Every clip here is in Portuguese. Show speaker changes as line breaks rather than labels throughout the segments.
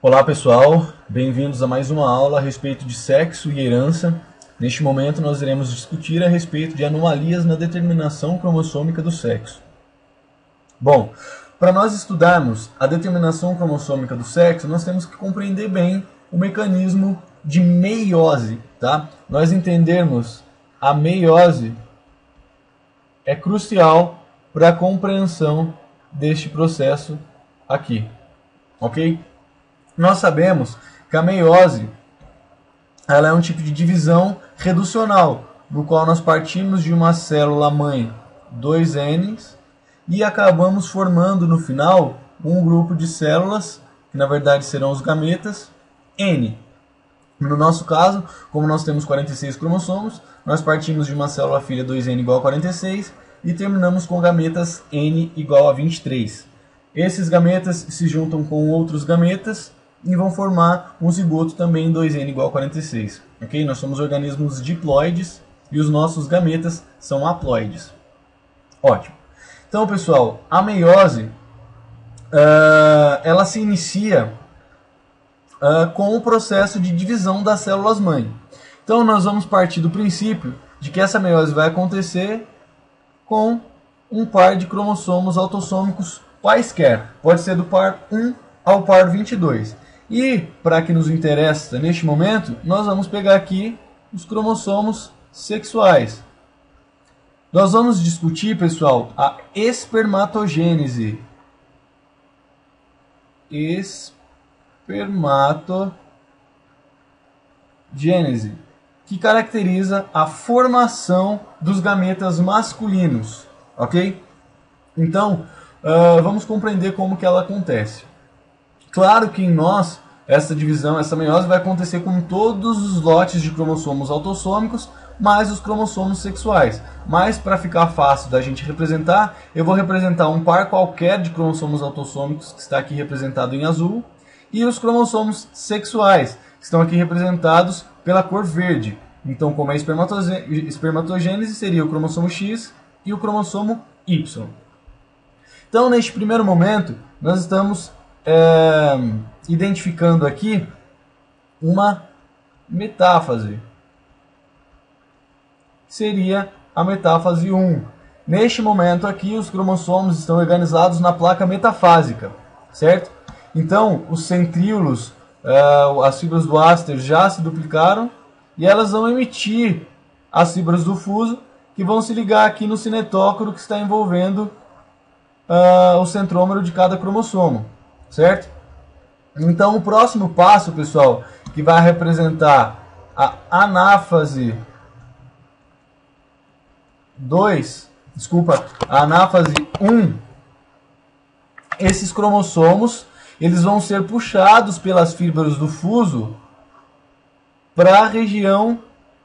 Olá pessoal, bem-vindos a mais uma aula a respeito de sexo e herança. Neste momento nós iremos discutir a respeito de anomalias na determinação cromossômica do sexo. Bom, para nós estudarmos a determinação cromossômica do sexo, nós temos que compreender bem o mecanismo de meiose, tá? Nós entendermos a meiose é crucial para a compreensão deste processo aqui, ok? Nós sabemos que a meiose ela é um tipo de divisão reducional, no qual nós partimos de uma célula mãe 2N e acabamos formando no final um grupo de células, que na verdade serão os gametas, N. No nosso caso, como nós temos 46 cromossomos, nós partimos de uma célula filha 2N igual a 46 e terminamos com gametas N igual a 23. Esses gametas se juntam com outros gametas e vão formar um zigoto também 2N igual a 46. Okay? Nós somos organismos diploides e os nossos gametas são haploides. Ótimo. Então, pessoal, a meiose ela se inicia com o processo de divisão das células-mãe. Então, nós vamos partir do princípio de que essa meiose vai acontecer com um par de cromossomos autossômicos quaisquer. Pode ser do par 1 ao par 22. E, para que nos interessa neste momento, nós vamos pegar aqui os cromossomos sexuais. Nós vamos discutir, pessoal, a espermatogênese. Espermatogênese, que caracteriza a formação dos gametas masculinos, ok? Então, vamos compreender como que ela acontece. Claro que em nós, essa divisão, essa meiose vai acontecer com todos os lotes de cromossomos autossômicos, mais os cromossomos sexuais. Mas, para ficar fácil da gente representar, eu vou representar um par qualquer de cromossomos autossômicos, que está aqui representado em azul, e os cromossomos sexuais, que estão aqui representados pela cor verde. Então, como é espermatogênese, seria o cromossomo X e o cromossomo Y. Então, neste primeiro momento, nós estamos identificando aqui uma metáfase. Seria a metáfase 1. Neste momento aqui, os cromossomos estão organizados na placa metafásica, certo? Então, os centríolos, as fibras do áster já se duplicaram e elas vão emitir as fibras do fuso, que vão se ligar aqui no cinetócoro que está envolvendo o centrômero de cada cromossomo, certo? Então, o próximo passo, pessoal, que vai representar a anáfase 2, a anáfase 1, esses cromossomos, eles vão ser puxados pelas fibras do fuso para a região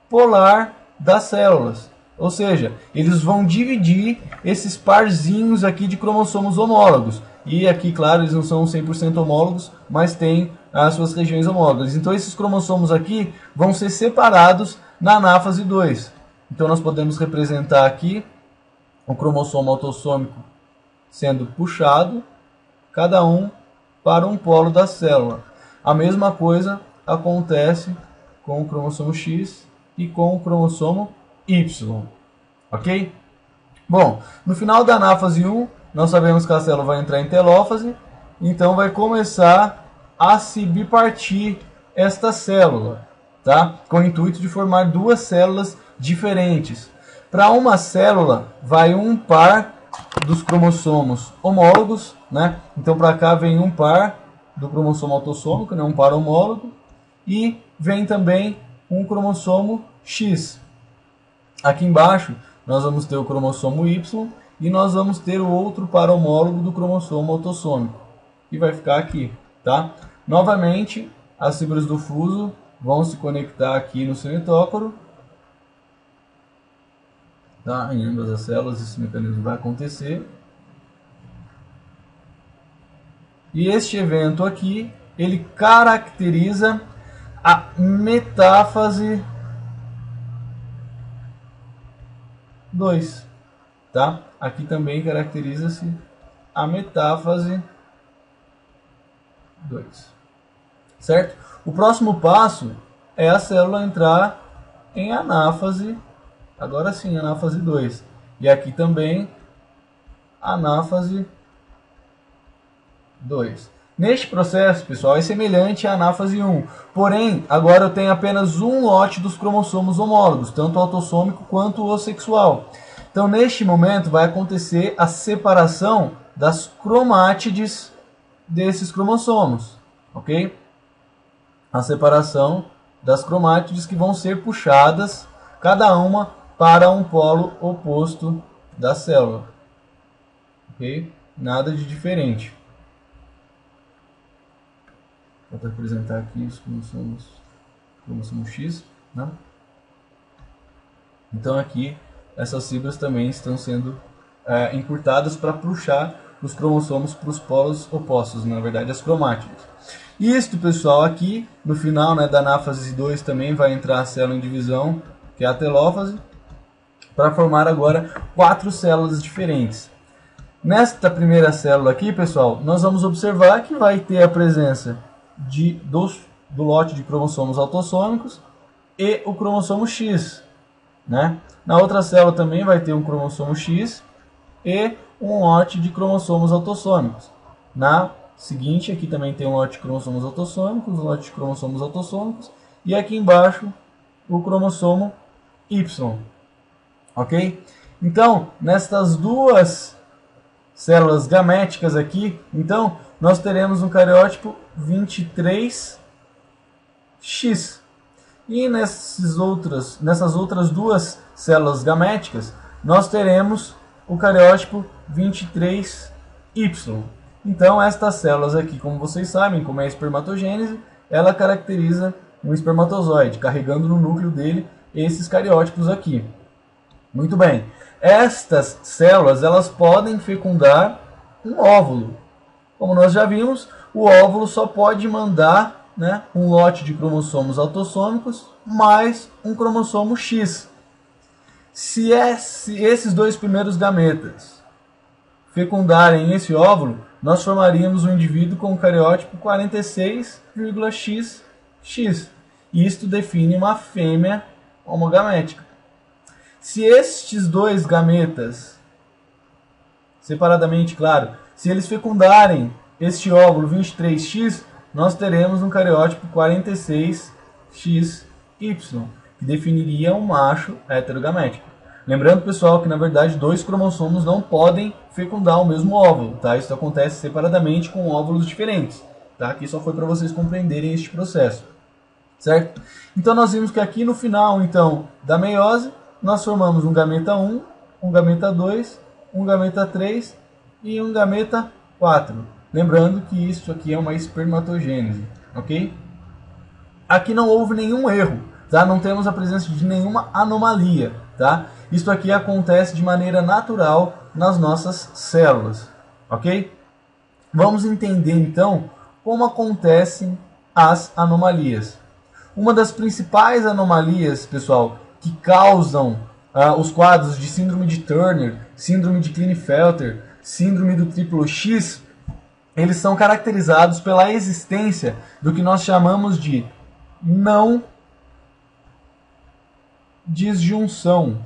polar das células. Ou seja, eles vão dividir esses parzinhos aqui de cromossomos homólogos. E aqui, claro, eles não são 100% homólogos, mas têm as suas regiões homólogas. Então, esses cromossomos aqui vão ser separados na anáfase 2. Então, nós podemos representar aqui o cromossomo autossômico sendo puxado, cada um para um polo da célula. A mesma coisa acontece com o cromossomo X e com o cromossomo Y. Ok? Bom, no final da anáfase 1, nós sabemos que a célula vai entrar em telófase, então vai começar a se bipartir esta célula, tá? Com o intuito de formar duas células diferentes. Para uma célula, vai um par dos cromossomos homólogos, né? Então, para cá vem um par do cromossomo autossômico, né? Um par homólogo, e vem também um cromossomo X. Aqui embaixo, nós vamos ter o cromossomo Y e nós vamos ter o outro par homólogo do cromossomo autossômico. E vai ficar aqui, tá? Novamente, as fibras do fuso vão se conectar aqui no cinetócoro. Tá? Em ambas as células esse mecanismo vai acontecer. E este evento aqui, ele caracteriza a metáfase 2, tá? Aqui também caracteriza-se a metáfase 2. certo? O próximo passo é a célula entrar em anáfase, agora sim, anáfase 2. E aqui também, anáfase 2. Neste processo, pessoal, é semelhante à anáfase 1. Porém, agora eu tenho apenas um lote dos cromossomos homólogos, tanto o autossômico quanto o sexual. Então, neste momento, vai acontecer a separação das cromátides desses cromossomos, ok? A separação das cromátides que vão ser puxadas, cada uma para um polo oposto da célula, ok? Nada de diferente. Vou representar aqui os cromossomo X, né? Então aqui essas fibras também estão sendo encurtadas para puxar os cromossomos para os polos opostos, na verdade as cromátides. Isto, pessoal, aqui no final, né, da anáfase 2 também vai entrar a célula em divisão, que é a telófase, para formar agora 4 células diferentes. Nesta primeira célula aqui, pessoal, nós vamos observar que vai ter a presença do lote de cromossomos autossômicos e o cromossomo X, né? Na outra célula também vai ter um cromossomo X e um lote de cromossomos autossômicos. Na seguinte, aqui também tem um lote de cromossomos autossômicos, um lote de cromossomos autossômicos, e aqui embaixo o cromossomo Y. Ok? Então, nestas duas células gaméticas aqui, então, nós teremos um cariótipo 23X. E nessas outras duas células gaméticas, nós teremos o cariótipo 23Y. Então, estas células aqui, como vocês sabem, como é a espermatogênese, ela caracteriza um espermatozoide, carregando no núcleo dele esses cariótipos aqui. Muito bem. Estas células, elas podem fecundar um óvulo. Como nós já vimos, o óvulo só pode mandar, né, um lote de cromossomos autossômicos mais um cromossomo X. Se esses dois primeiros gametas fecundarem esse óvulo, nós formaríamos um indivíduo com o cariótipo 46,XX. Isto define uma fêmea homogamética. Se estes dois gametas, separadamente, claro, se eles fecundarem este óvulo 23X, nós teremos um cariótipo 46XY, que definiria um macho heterogamético. Lembrando, pessoal, que na verdade dois cromossomos não podem fecundar o mesmo óvulo, tá? Isso acontece separadamente com óvulos diferentes, tá? Aqui só foi para vocês compreenderem este processo, certo? Então nós vimos que aqui no final, então, da meiose, nós formamos um gameta 1, um gameta 2, um gameta 3 e um gameta 4. Lembrando que isso aqui é uma espermatogênese, ok? Aqui não houve nenhum erro, tá? Não temos a presença de nenhuma anomalia, tá? Isso aqui acontece de maneira natural nas nossas células, ok? Vamos entender então como acontecem as anomalias. Uma das principais anomalias, pessoal, que causam os quadros de síndrome de Turner, síndrome de Klinefelter, síndrome do triplo X, eles são caracterizados pela existência do que nós chamamos de não disjunção,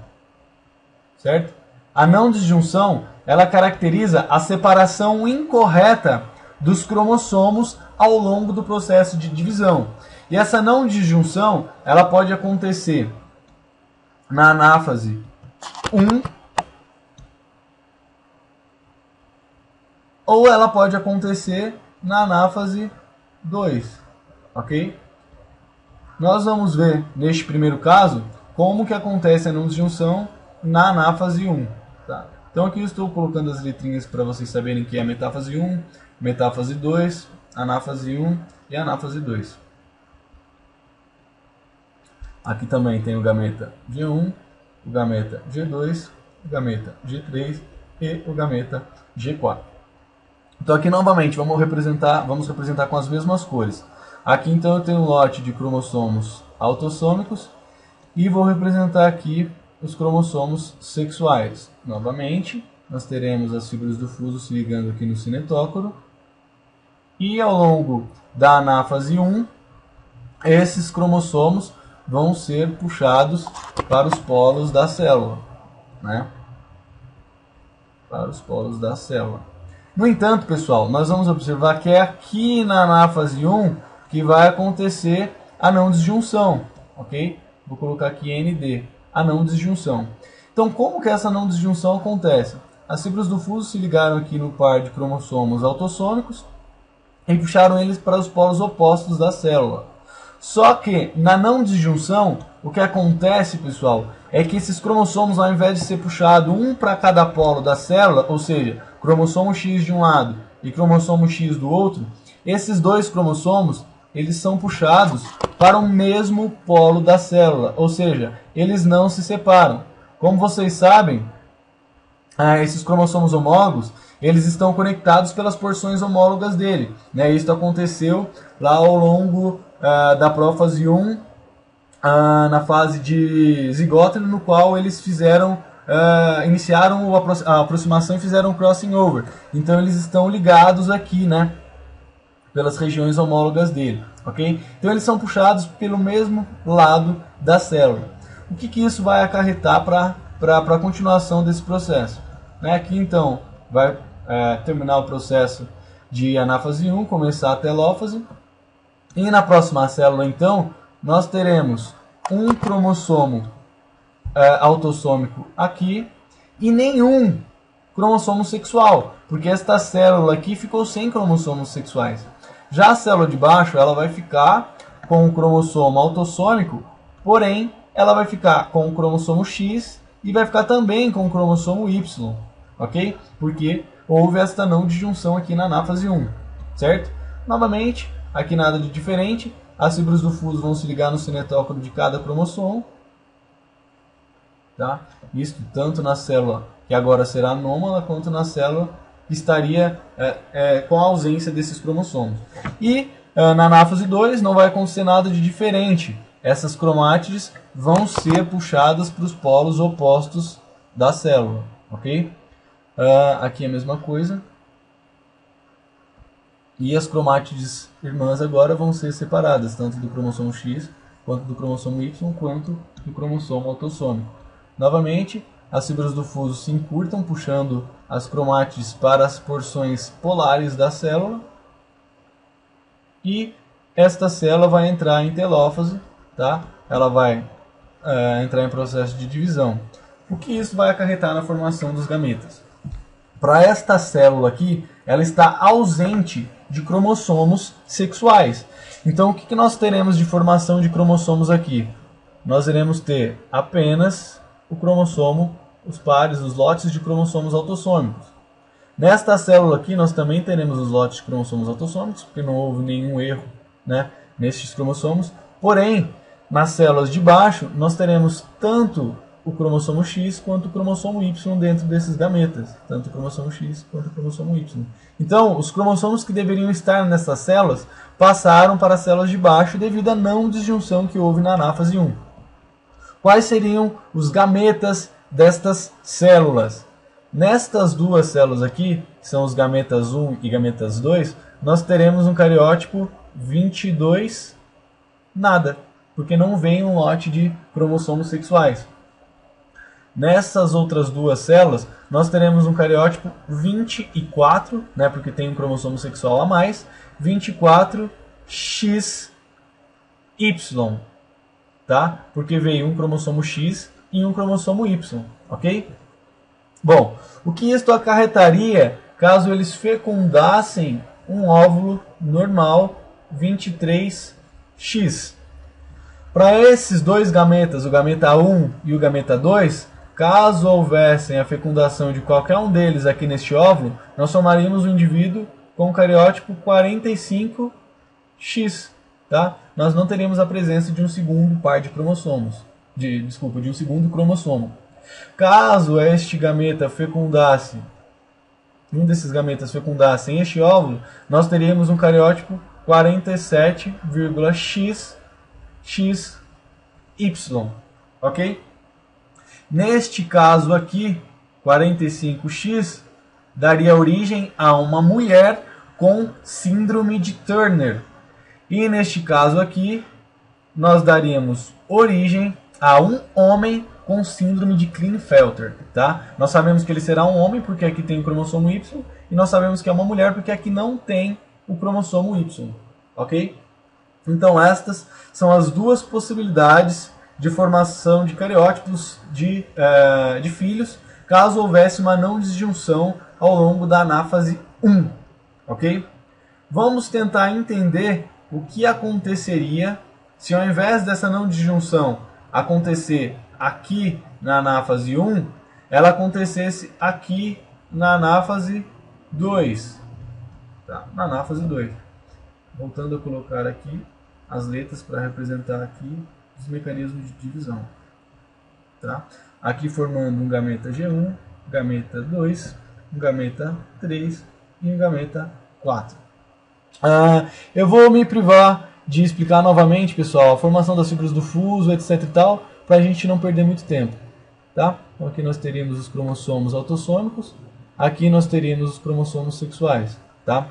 certo? A não disjunção, ela caracteriza a separação incorreta dos cromossomos ao longo do processo de divisão. E essa não disjunção, ela pode acontecer na anáfase 1 ou ela pode acontecer na anáfase 2, ok? Nós vamos ver neste primeiro caso como que acontece a não disjunção na anáfase 1, tá? Então aqui eu estou colocando as letrinhas para vocês saberem que é a metáfase 1, metáfase 2, anáfase 1 e anáfase 2. Aqui também tem o gameta G1, o gameta G2, o gameta G3 e o gameta G4. Então aqui novamente vamos representar com as mesmas cores. Aqui então eu tenho um lote de cromossomos autossômicos e vou representar aqui os cromossomos sexuais. Novamente, nós teremos as fibras do fuso se ligando aqui no cinetócoro. E ao longo da anáfase 1, esses cromossomos vão ser puxados para os polos da célula, né? Para os polos da célula. No entanto, pessoal, nós vamos observar que é aqui na anáfase 1 que vai acontecer a não disjunção, ok? Vou colocar aqui ND, a não disjunção. Então, como que essa não disjunção acontece? As fibras do fuso se ligaram aqui no par de cromossomos autossômicos e puxaram eles para os polos opostos da célula. Só que na não disjunção, o que acontece, pessoal, é que esses cromossomos, ao invés de ser puxado um para cada polo da célula, ou seja, cromossomo X de um lado e cromossomo X do outro, esses dois cromossomos, eles são puxados para o mesmo polo da célula, ou seja, eles não se separam. Como vocês sabem, esses cromossomos homólogos, eles estão conectados pelas porções homólogas dele, né? Isso aconteceu lá ao longo da prófase 1, na fase de zigóteno, no qual eles fizeram, iniciaram a aproximação e fizeram um crossing over. Então eles estão ligados aqui, né? Pelas regiões homólogas dele, ok? Então eles são puxados pelo mesmo lado da célula. O que isso vai acarretar para a continuação desse processo? Né? Aqui então vai terminar o processo de anáfase 1, começar a telófase. E na próxima célula então nós teremos um cromossomo autossômico aqui e nenhum cromossomo sexual, porque esta célula aqui ficou sem cromossomos sexuais. Já a célula de baixo, ela vai ficar com o cromossomo autossômico, porém, ela vai ficar com o cromossomo X e vai ficar também com o cromossomo Y, ok? Porque houve esta não disjunção aqui na anáfase 1, certo? Novamente, aqui nada de diferente, as fibras do fuso vão se ligar no cinetócoro de cada cromossomo, tá? Isto tanto na célula que agora será anômala, quanto na célula que estaria com a ausência desses cromossomos. E na anáfase 2 não vai acontecer nada de diferente. Essas cromátides vão ser puxadas para os polos opostos da célula, ok? Aqui é a mesma coisa. E as cromátides irmãs agora vão ser separadas, tanto do cromossomo X, quanto do cromossomo Y, quanto do cromossomo autossômico. Novamente, as fibras do fuso se encurtam, puxando as cromátides para as porções polares da célula. E esta célula vai entrar em telófase, tá? Ela vai entrar em processo de divisão. O que isso vai acarretar na formação dos gametas? Para esta célula aqui, ela está ausente de cromossomos sexuais. Então, o que nós teremos de formação de cromossomos aqui? Nós iremos ter apenas o cromossomo, os pares, os lotes de cromossomos autossômicos. Nesta célula aqui, nós também teremos os lotes de cromossomos autossômicos, porque não houve nenhum erro, né, nestes cromossomos. Porém, nas células de baixo, nós teremos tanto o cromossomo X quanto o cromossomo Y dentro desses gametas. Tanto o cromossomo X quanto o cromossomo Y. Então, os cromossomos que deveriam estar nessas células passaram para as células de baixo devido à não disjunção que houve na anáfase 1. Quais seriam os gametas destas células? Nestas duas células aqui, que são os gametas 1 e gametas 2, nós teremos um cariótipo 22 nada, porque não vem um lote de cromossomos sexuais. Nessas outras duas células, nós teremos um cariótipo 24, né, porque tem um cromossomo sexual a mais, 24XY, tá? Porque veio um cromossomo X e um cromossomo Y, ok? Bom, o que isso acarretaria caso eles fecundassem um óvulo normal 23X? Para esses dois gametas, o gameta 1 e o gameta 2, caso houvessem a fecundação de qualquer um deles aqui neste óvulo, nós formaríamos um indivíduo com o cariótipo 45X, tá? Nós não teríamos a presença de um segundo par de cromossomos, de um segundo cromossomo. Caso este gameta fecundasse, um desses gametas fecundassem este óvulo, nós teríamos um cariótipo 47,XY, ok? Neste caso aqui, 45X daria origem a uma mulher com síndrome de Turner. E neste caso aqui, nós daríamos origem a um homem com síndrome de Klinefelter, tá? Nós sabemos que ele será um homem porque aqui tem o cromossomo Y, e nós sabemos que é uma mulher porque aqui não tem o cromossomo Y, ok? Então estas são as duas possibilidades de formação de cariótipos de filhos, caso houvesse uma não disjunção ao longo da anáfase 1, ok? Vamos tentar entender o que aconteceria se ao invés dessa não disjunção acontecer aqui na anáfase 1, ela acontecesse aqui na anáfase 2. Tá? Na anáfase 2. Voltando a colocar aqui as letras para representar aqui os mecanismos de divisão. Tá? Aqui formando um gameta G1, gameta 2, um gameta 3 e um gameta 4. Eu vou me privar de explicar novamente, pessoal, a formação das fibras do fuso, etc e tal, para a gente não perder muito tempo. Tá? Então aqui nós teríamos os cromossomos autossômicos, aqui nós teríamos os cromossomos sexuais. Tá?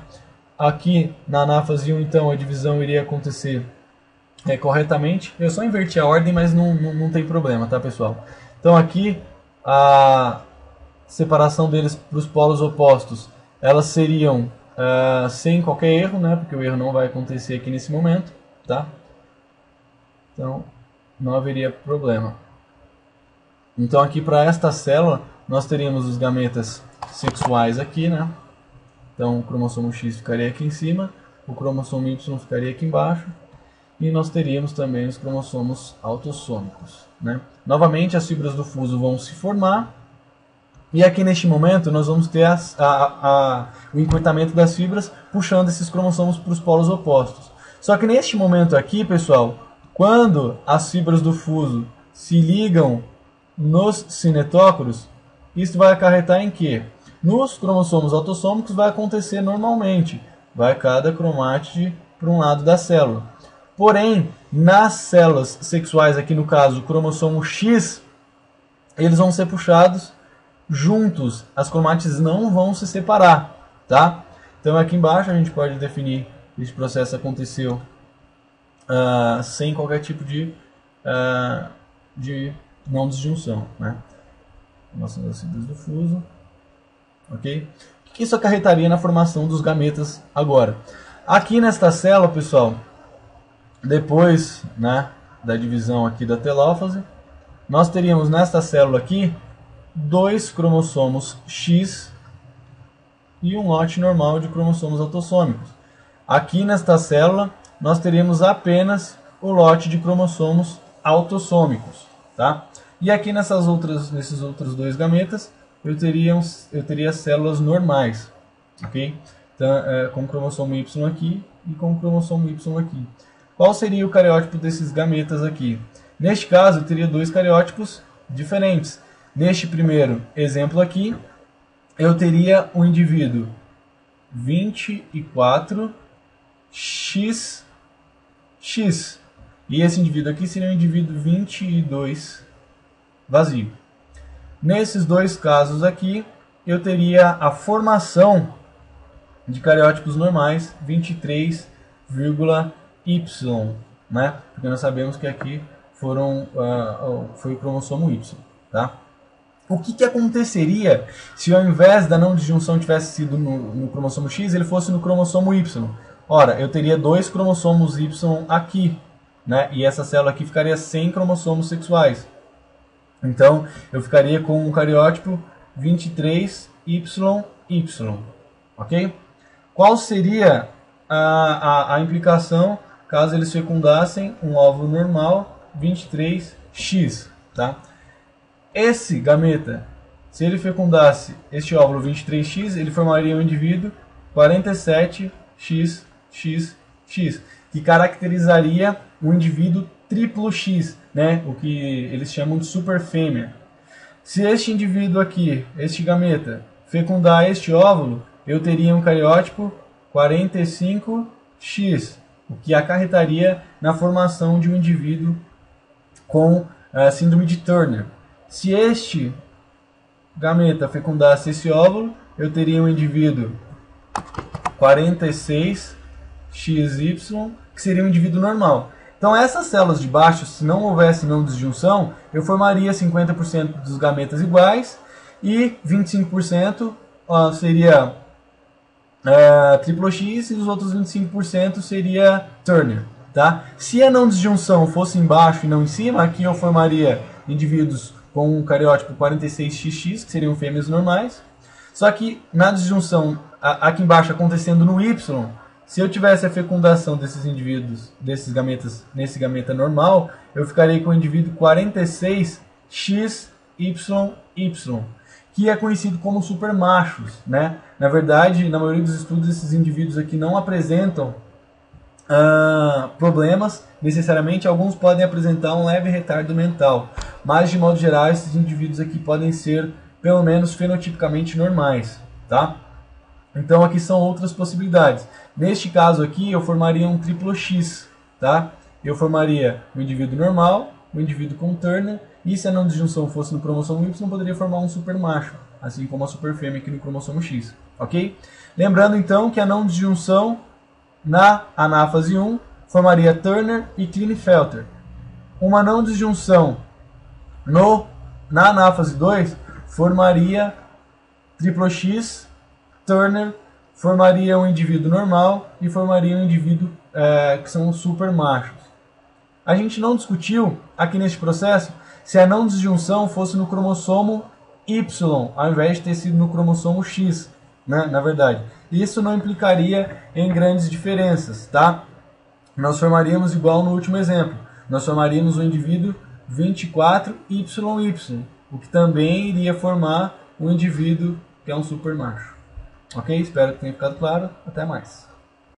Aqui na anáfase 1, então, a divisão iria acontecer corretamente. Eu só inverti a ordem, mas não tem problema, tá, pessoal? Então aqui a separação deles para os polos opostos, elas seriam sem qualquer erro, né? Porque o erro não vai acontecer aqui nesse momento, tá? Então não haveria problema. Então aqui para esta célula nós teríamos os gametas sexuais aqui, né? Então o cromossomo X ficaria aqui em cima, o cromossomo Y ficaria aqui embaixo, e nós teríamos também os cromossomos autossômicos, né? Novamente as fibras do fuso vão se formar, e aqui neste momento nós vamos ter o encurtamento das fibras puxando esses cromossomos para os polos opostos. Só que neste momento aqui, pessoal, quando as fibras do fuso se ligam nos cinetócoros, isso vai acarretar em quê? Nos cromossomos autossômicos vai acontecer normalmente, vai cada cromátide para um lado da célula. Porém, nas células sexuais, aqui no caso o cromossomo X, eles vão ser puxados juntos, as cromátides não vão se separar, tá? Então aqui embaixo a gente pode definir que esse processo aconteceu sem qualquer tipo de não disjunção, né? Formação das fibras do fuso, ok? O que isso acarretaria na formação dos gametas agora? Aqui nesta célula, pessoal, depois, né, da divisão aqui da telófase, nós teríamos nesta célula aqui 2 cromossomos X e um lote normal de cromossomos autossômicos. Aqui nesta célula nós teríamos apenas o lote de cromossomos autossômicos, tá? E aqui nesses outros 2 gametas eu teria células normais, ok? Então, com o cromossomo Y aqui e com o cromossomo Y aqui. Qual seria o cariótipo desses gametas aqui? Neste caso eu teria 2 cariótipos diferentes. Neste primeiro exemplo aqui, eu teria um indivíduo 24XX, e esse indivíduo aqui seria um indivíduo 22 vazio. Nesses 2 casos aqui, eu teria a formação de cariótipos normais 23,Y, né? Porque nós sabemos que aqui foi o cromossomo Y, tá? O que aconteceria se ao invés da não disjunção tivesse sido no cromossomo X, ele fosse no cromossomo Y? Ora, eu teria 2 cromossomos Y aqui, né? E essa célula aqui ficaria sem cromossomos sexuais. Então, eu ficaria com um cariótipo 23YY, ok? Qual seria a implicação caso eles fecundassem um óvulo normal 23X, tá? Esse gameta, se ele fecundasse este óvulo 23X, ele formaria um indivíduo 47XXX, que caracterizaria um indivíduo triplo X, né? O que eles chamam de super fêmea. Se este indivíduo aqui, este gameta, fecundar este óvulo, eu teria um cariótipo 45X, o que acarretaria na formação de um indivíduo com síndrome de Turner. Se este gameta fecundasse esse óvulo, eu teria um indivíduo 46 XY, que seria um indivíduo normal. Então essas células de baixo, se não houvesse não disjunção, eu formaria 50% dos gametas iguais e 25% seria triplo X e os outros 25% seria Turner. Tá? Se a não disjunção fosse embaixo e não em cima, aqui eu formaria indivíduos com um cariótipo 46XX, que seriam fêmeas normais. Só que na disjunção, aqui embaixo acontecendo no Y, se eu tivesse a fecundação desses indivíduos, desses gametas, nesse gameta normal, eu ficaria com o indivíduo 46XYY, que é conhecido como supermachos, né? Na verdade, na maioria dos estudos, esses indivíduos aqui não apresentam problemas, necessariamente. Alguns podem apresentar um leve retardo mental, mas de modo geral, esses indivíduos aqui podem ser, pelo menos, fenotipicamente normais, tá? Então aqui são outras possibilidades. Neste caso aqui, eu formaria um triplo X, tá? Eu formaria um indivíduo normal, um indivíduo com Turner, e se a não disjunção fosse no cromossomo Y, poderia formar um supermacho, assim como a superfêmea aqui no cromossomo X, ok? Lembrando então que a não disjunção na anáfase 1 formaria Turner e Klinefelter. Uma não disjunção na anáfase 2 formaria triplo X, Turner, formaria um indivíduo normal e formaria um indivíduo que são supermachos. A gente não discutiu aqui neste processo se a não disjunção fosse no cromossomo Y, ao invés de ter sido no cromossomo X, né, na verdade. Isso não implicaria em grandes diferenças, tá? Nós formaríamos igual no último exemplo. Nós formaríamos um indivíduo 24YY, o que também iria formar um indivíduo que é um supermacho. Ok? Espero que tenha ficado claro. Até mais.